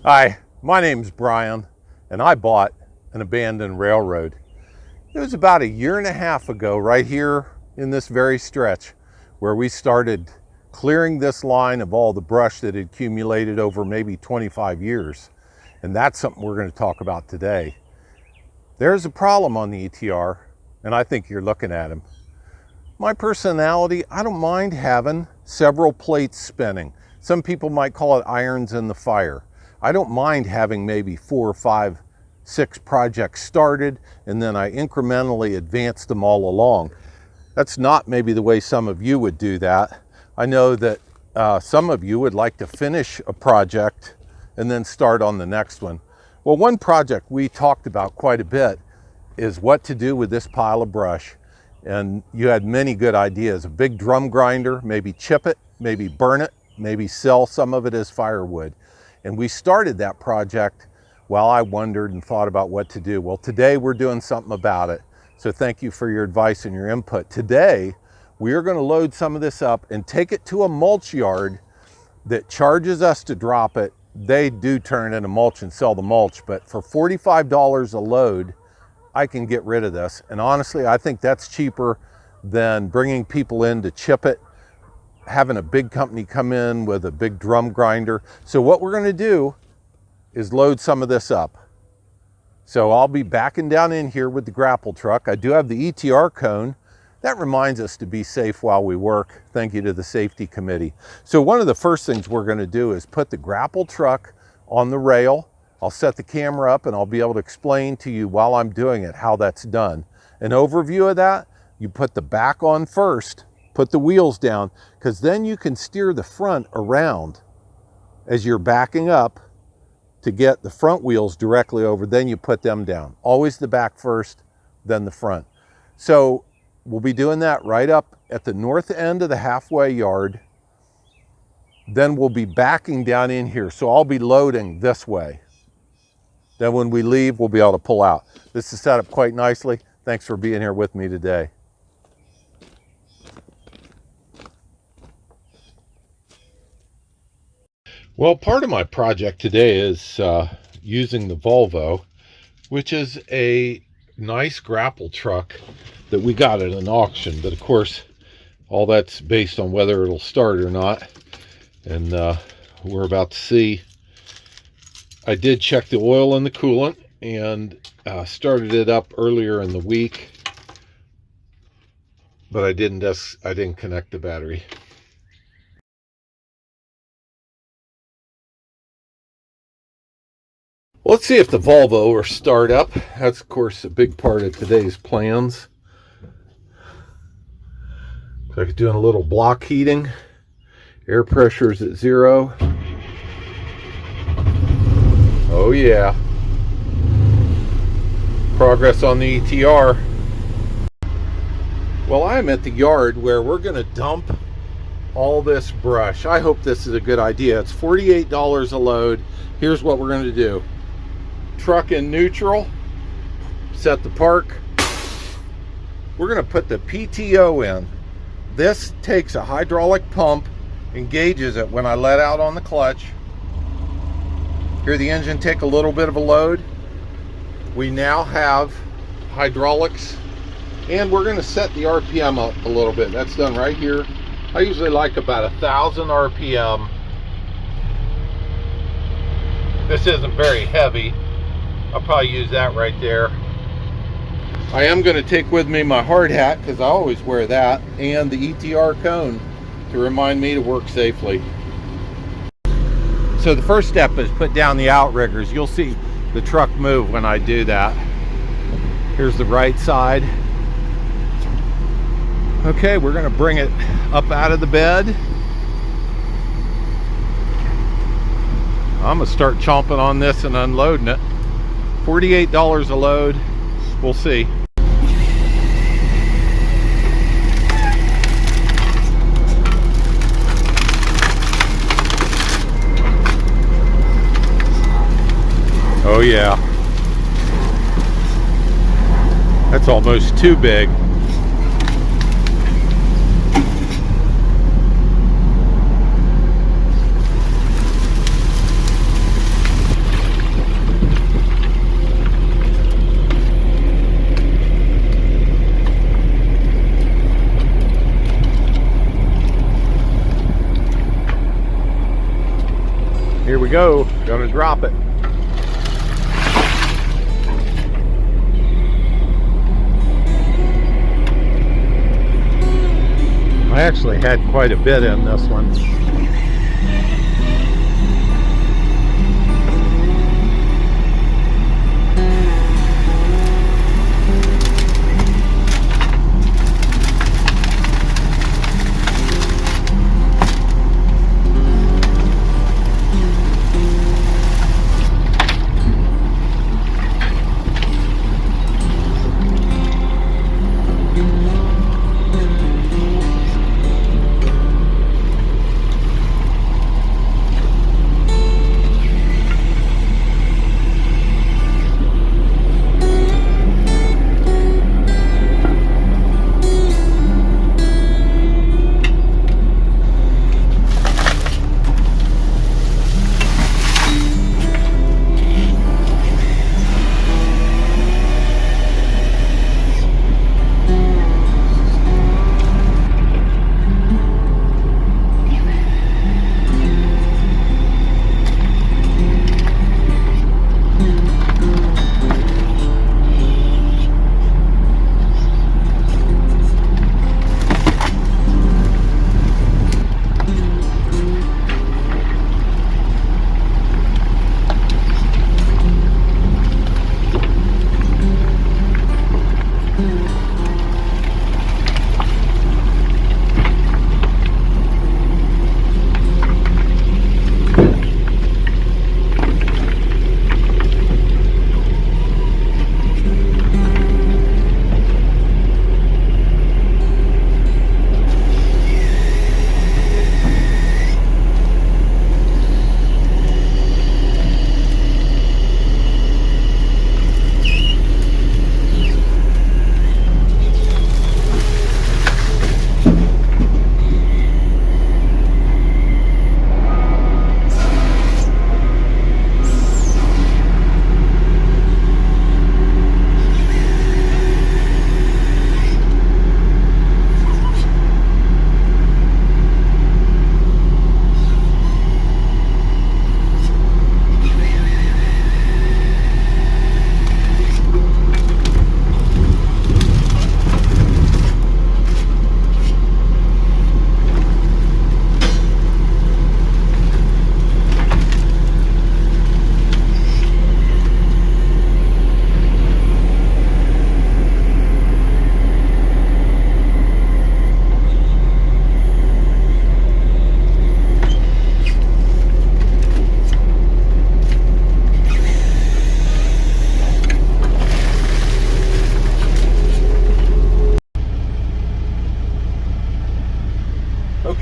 Hi, my name's Brian, and I bought an abandoned railroad. It was about a year and a half ago, right here in this very stretch, where we started clearing this line of all the brush that had accumulated over maybe 25 years. And that's something we're going to talk about today. There's a problem on the ETR, and I think you're looking at him. My personality, I don't mind having several plates spinning. Some people might call it irons in the fire. I don't mind having maybe 4, 5, 6 projects started, and then I incrementally advance them all along. That's not maybe the way some of you would do that. I know that some of you would like to finish a project and then start on the next one. Well, one project we talked about quite a bit is what to do with this pile of brush. And you had many good ideas. A big drum grinder, maybe chip it, maybe burn it, maybe sell some of it as firewood. And we started that project while I wondered and thought about what to do. Well, today we're doing something about it. So thank you for your advice and your input. Today, we are going to load some of this up and take it to a mulch yard that charges us to drop it. They do turn it into mulch and sell the mulch, but for $45 a load, I can get rid of this. And honestly, I think that's cheaper than bringing people in to chip it, having a big company come in with a big drum grinder. So what we're going to do is load some of this up. So I'll be backing down in here with the grapple truck. I do have the ETR cone. That reminds us to be safe while we work. Thank you to the safety committee. So one of the first things we're going to do is put the grapple truck on the rail. I'll set the camera up and I'll be able to explain to you while I'm doing it how that's done. An overview of that, you put the back on first, put the wheels down, because then you can steer the front around as you're backing up to get the front wheels directly over, then you put them down. Always the back first, then the front. So we'll be doing that right up at the north end of the halfway yard. Then we'll be backing down in here. So I'll be loading this way. Then when we leave, we'll be able to pull out. This is set up quite nicely. Thanks for being here with me today. Well, part of my project today is using the Volvo, which is a nice grapple truck that we got at an auction. But of course, all that's based on whether it'll start or not. And we're about to see. I did check the oil and the coolant and started it up earlier in the week, but I didn't connect the battery. Well, let's see if the Volvo will start up. That's of course a big part of today's plans. So I'm doing a little block heating. Air pressure is at 0. Oh yeah. Progress on the ETR. Well, I'm at the yard where we're going to dump all this brush. I hope this is a good idea. It's $48 a load. Here's what we're going to do. Truck in neutral. Set the park. We're going to put the PTO in. This takes a hydraulic pump, engages it when I let out on the clutch. Hear the engine take a little bit of a load. We now have hydraulics, and we're going to set the RPM up a little bit. That's done right here. I usually like about 1,000 RPM. This isn't very heavy. I'll probably use that right there. I am going to take with me my hard hat, because I always wear that, and the ETR cone to remind me to work safely. So the first step is put down the outriggers. You'll see the truck move when I do that. Here's the right side. Okay, we're going to bring it up out of the bed. I'm going to start chomping on this and unloading it. $48 a load. We'll see. Oh yeah. That's almost too big. we go. Gonna drop it. I actually had quite a bit in this one.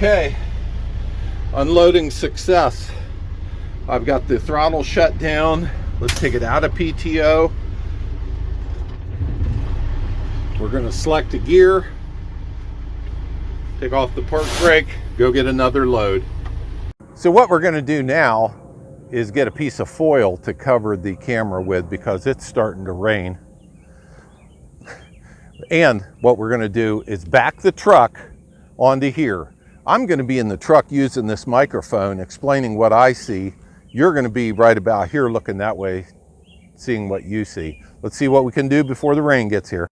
Okay, unloading success. I've got the throttle shut down. Let's take it out of PTO. We're going to select a gear, take off the park brake, go get another load. So what we're going to do now is get a piece of foil to cover the camera with because it's starting to rain. And what we're going to do is back the truck onto here. I'm going to be in the truck using this microphone explaining what I see. You're going to be right about here looking that way, seeing what you see. Let's see what we can do before the rain gets here.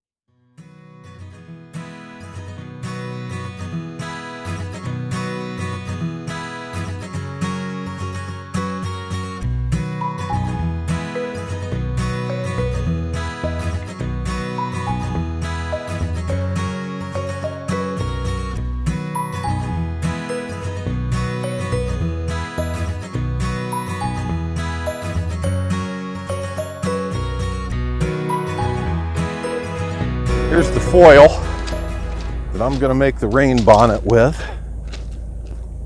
Here's the foil that I'm going to make the rain bonnet with.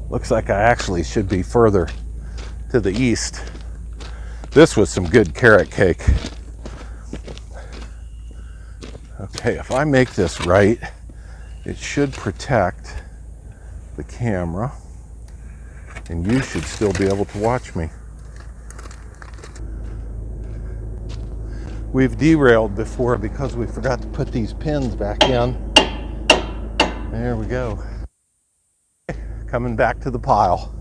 Looks like I actually should be further to the east. This was some good carrot cake. Okay, if I make this right, it should protect the camera and you should still be able to watch me. We've derailed before because we forgot to put these pins back in. There we go. Coming back to the pile.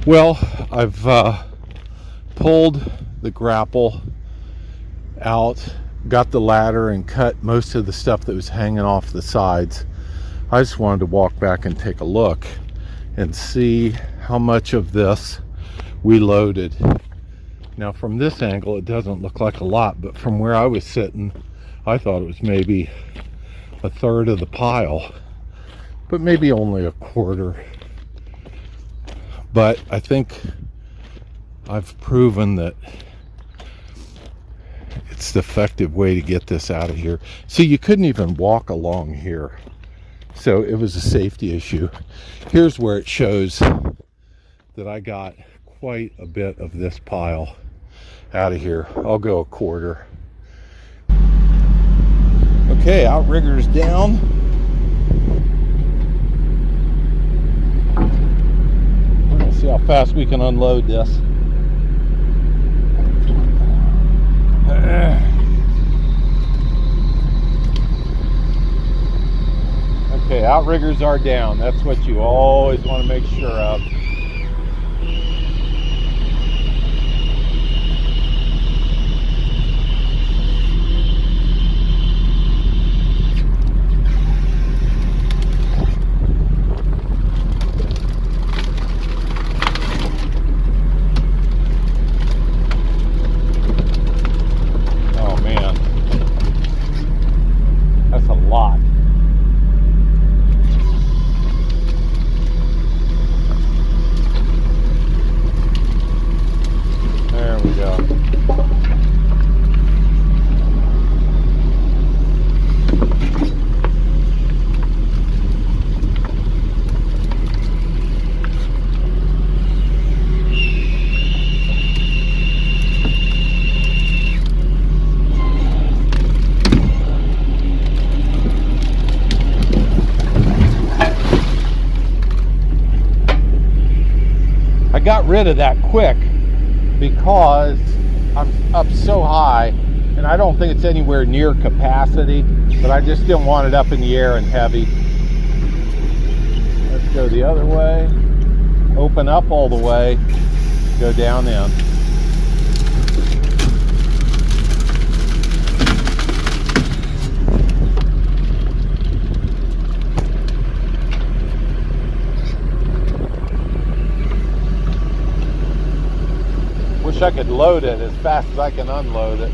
Well, I've pulled the grapple out, got the ladder, and cut most of the stuff that was hanging off the sides. I just wanted to walk back and take a look and see how much of this we loaded. Now from this angle it doesn't look like a lot, but from where I was sitting I thought it was maybe a third of the pile, but maybe only a quarter. But I think I've proven that it's the effective way to get this out of here. See, you couldn't even walk along here, so it was a safety issue. Here's where it shows that I got quite a bit of this pile out of here. I'll go a quarter. Okay, outrigger's down. We're gonna see how fast we can unload this. Okay, outriggers are down. That's what you always want to make sure of. I got rid of that quick because I'm up so high, and I don't think it's anywhere near capacity, but I just didn't want it up in the air and heavy. Let's go the other way, open up all the way, go down in. Wish I could load it as fast as I can unload it.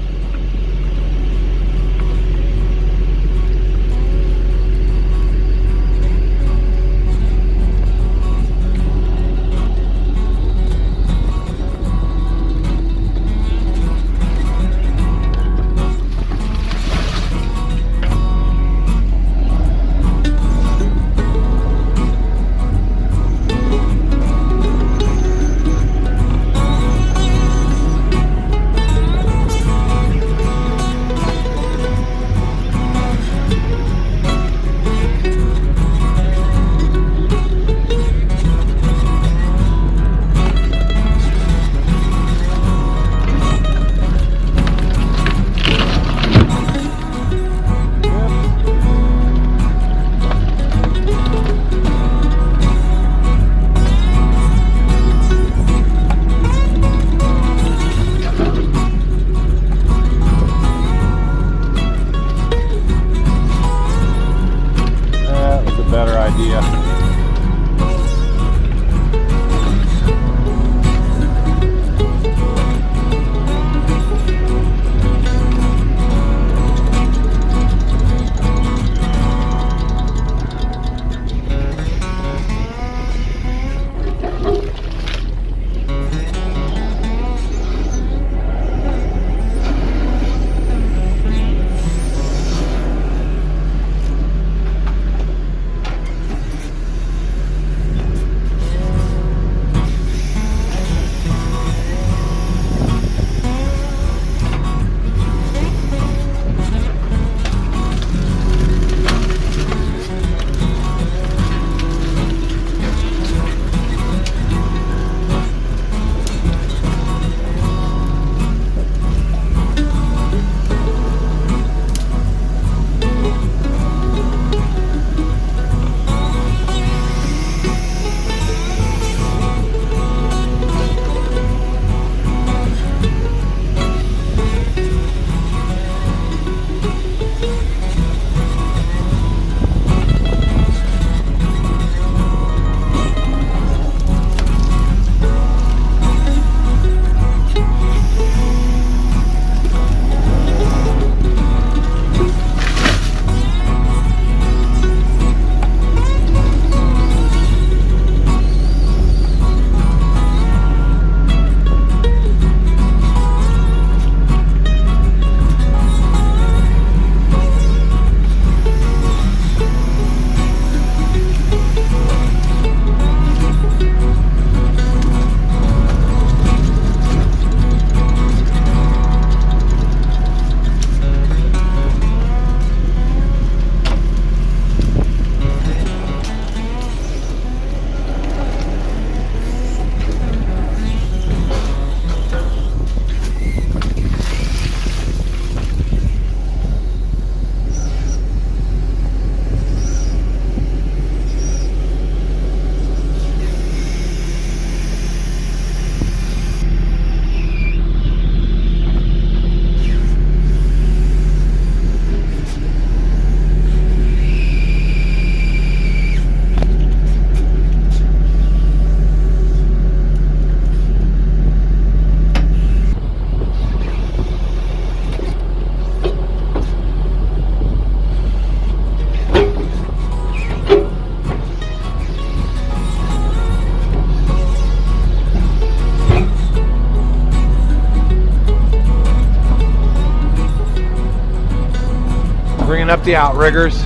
up the outriggers.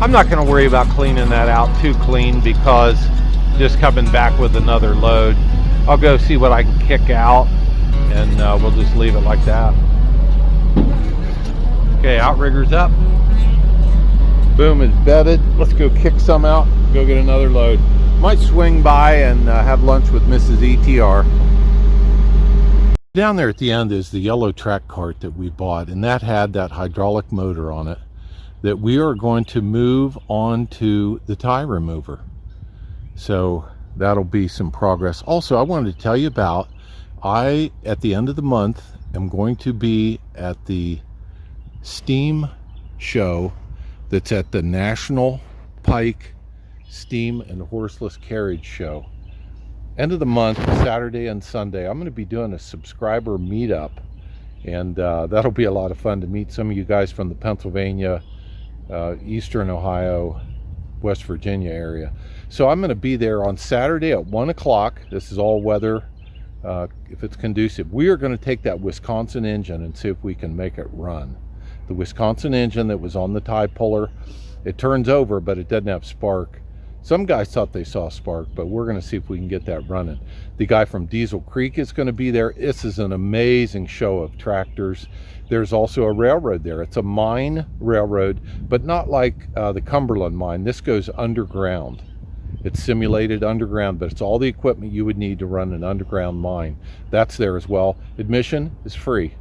I'm not going to worry about cleaning that out too clean because just coming back with another load. I'll go see what I can kick out, and we'll just leave it like that. Okay, outriggers up. Boom is bedded. Let's go kick some out, go get another load. Might swing by and have lunch with Mrs. ETR. Down there at the end is the yellow track cart that we bought, and that had that hydraulic motor on it that we are going to move onto the tie remover. So that'll be some progress. Also, I wanted to tell you about, at the end of the month, am going to be at the steam show that's at the National Pike Steam and Horseless Carriage Show. End of the month, Saturday and Sunday, I'm going to be doing a subscriber meetup, and that'll be a lot of fun to meet some of you guys from the Pennsylvania, Eastern Ohio, West Virginia area. So I'm going to be there on Saturday at 1 o'clock. This is all weather, if it's conducive. We are going to take that Wisconsin engine and see if we can make it run. The Wisconsin engine that was on the tie puller, it turns over, but it doesn't have spark. Some guys thought they saw spark, but we're going to see if we can get that running. The guy from Diesel Creek is going to be there. This is an amazing show of tractors. There's also a railroad there. It's a mine railroad, but not like the Cumberland mine. This goes underground. It's simulated underground, but it's all the equipment you would need to run an underground mine. That's there as well. Admission is free.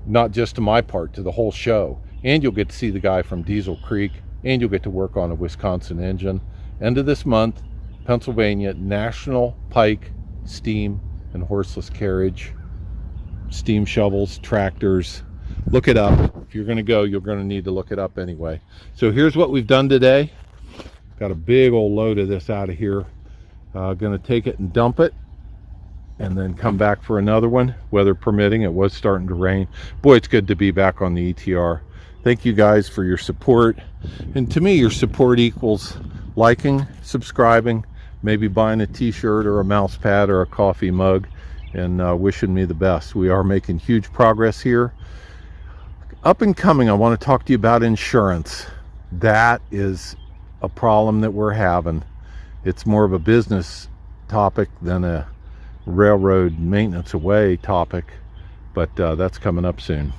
Not just to my part, to the whole show. And you'll get to see the guy from Diesel Creek, and you'll get to work on a Wisconsin engine. End of this month, Pennsylvania, National Pike Steam and Horseless Carriage. Steam shovels, tractors. Look it up. If you're going to go, you're going to need to look it up anyway. So here's what we've done today. Got a big old load of this out of here. Going to take it and dump it, and then come back for another one, weather permitting. It was starting to rain. Boy, it's good to be back on the ETR. Thank you guys for your support. And to me, your support equals liking, subscribing, maybe buying a t-shirt or a mouse pad or a coffee mug, and wishing me the best. We are making huge progress here. Up and coming, I want to talk to you about insurance. That is a problem that we're having. It's more of a business topic than a railroad maintenance away topic, but that's coming up soon.